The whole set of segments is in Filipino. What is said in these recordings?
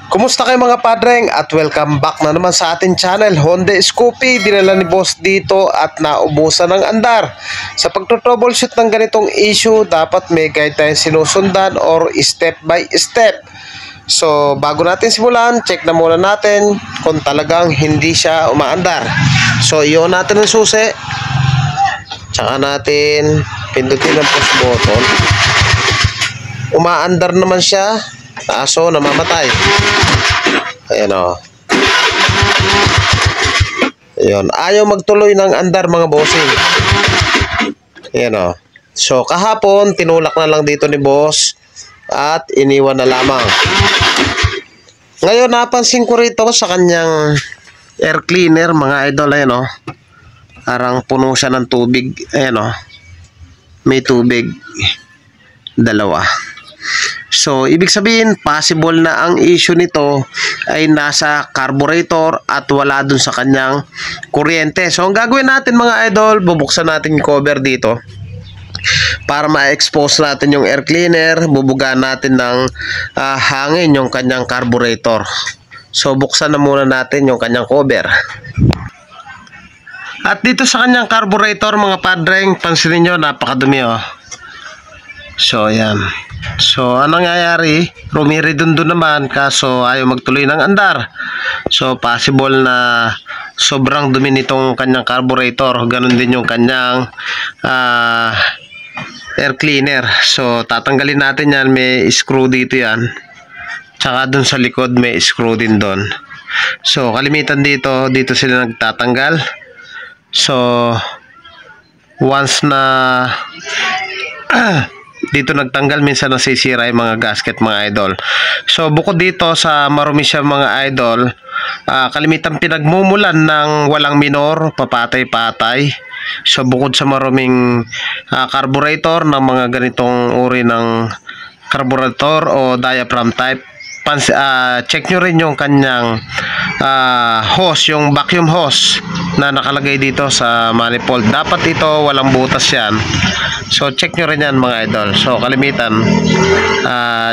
Kumusta kayo mga padreng at welcome back na naman sa ating channel. Honda Scoopy, dinala ni boss dito at naubusan ng andar. Sa pagtotroubleshoot ng ganitong issue, dapat may guide tayong sinusundan or step by step. So bago natin simulan, check na muna natin kung talagang hindi siya umaandar. So i-on natin ang susi, tsaka natin pindutin ang push button. Umaandar naman siya, kaso namamatay. Ayan o. Ayan. Ayaw magtuloy ng andar mga bossing. Ayan o. So kahapon tinulak na lang dito ni boss at iniwan na lamang. Ngayon napansin ko rito sa kanyang air cleaner mga idol. Ayan o. Parang puno siya ng tubig. Ayan o. May tubig. Dalawa. So, ibig sabihin, possible na ang issue nito ay nasa carburetor at wala dun sa kanyang kuryente. So, ang gagawin natin mga idol, bubuksan natin yung cover dito para ma-expose natin yung air cleaner, bubugaan natin ng hangin yung kanyang carburetor. So, buksan na muna natin yung kanyang cover. At dito sa kanyang carburetor mga padreng, pansinin nyo, napakadumi oh. So, ayan. So, anong nangyayari? Rumiridundo naman kaso ayaw magtuloy ng andar. So, possible na sobrang dumi nitong kanyang carburetor. Ganon din yung kanyang air cleaner. So, tatanggalin natin yan. May screw dito yan. Tsaka dun sa likod may screw din doon. So, kalimitan dito sila nagtatanggal. So, once na dito nagtanggal, minsan nasisira yung mga gasket mga idol. So bukod dito sa marumi siya mga idol, kalimitan pinagmumulan ng walang minor, papatay-patay. So bukod sa maruming carburetor ng mga ganitong uri ng carburetor o diaphragm type, check nyo rin yung kanyang hose, yung vacuum hose na nakalagay dito sa manifold. Dapat ito walang butas yan. So check nyo rin yan mga idol. So kalimitan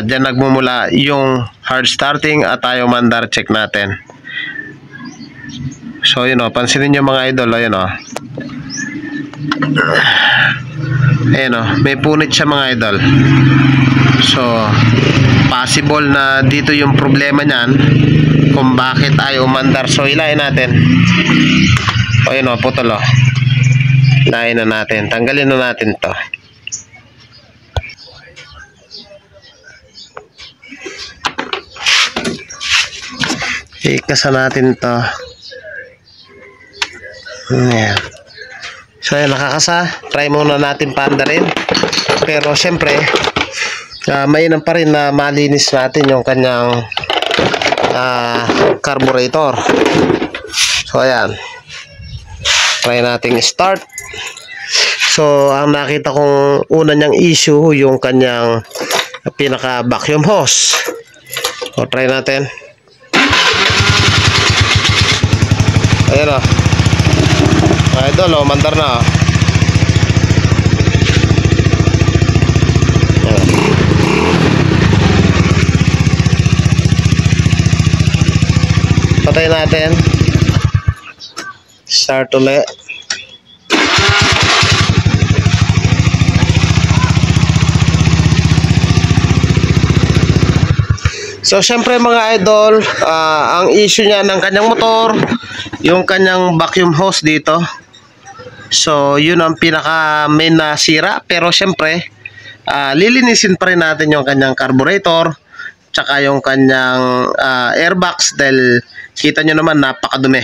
dyan nagmumula yung hard starting at ayaw mandar. Check natin. So yun o, pansinin nyo mga idol. Ayun o, ayun o, may punit siya mga idol. So possible na dito yung problema niyan kung bakit ayaw mandar. So ilayin natin. O yun o, putol o. Ilayin na natin. Tanggalin na natin to. Ikasa natin to. Ayan. So ayan, nakakasa. Try muna natin paandarin. Pero syempre mainam pa rin na malinis natin yung kanyang carburetor. So ayan, try natin start. So ang nakita kong una niyang issue yung kanyang pinaka vacuum hose. So try natin. Ayan o, idol o, mandar na o. Patay natin. Start ulit. So syempre mga idol, ang issue niya ng kanyang motor, yung kanyang vacuum hose dito. So yun ang pinaka main na sira. Pero syempre lilinisin pa rin natin yung kanyang carburetor tsaka yung kanyang airbox dahil kita nyo naman napakadumi.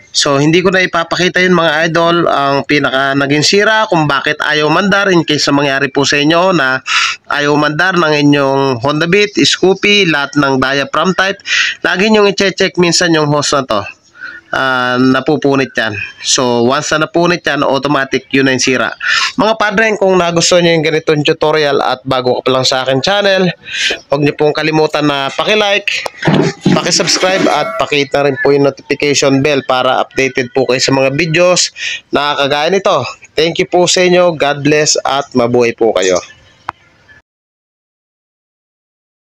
So hindi ko na ipapakita yun mga idol ang pinaka naging sira kung bakit ayaw mandar, in case na mangyari po sa inyo na ayaw mandar ng inyong Honda Beat, Scoopy, lahat ng diaphragm type. Lagi nyo i-check minsan yung hose na to. Napupunit yan. So once na napunit yan, automatic yun na yung sira. Mga padreng, kung nagustuhan nyo yung ganitong tutorial at bago ka pa lang sa akin channel, huwag nyo pong kalimutan na paki-like, paki-subscribe at pakihit na rin po yung notification bell para updated po kayo sa mga videos na kagaya nito. Thank you po sa inyo. God bless at mabuhay po kayo.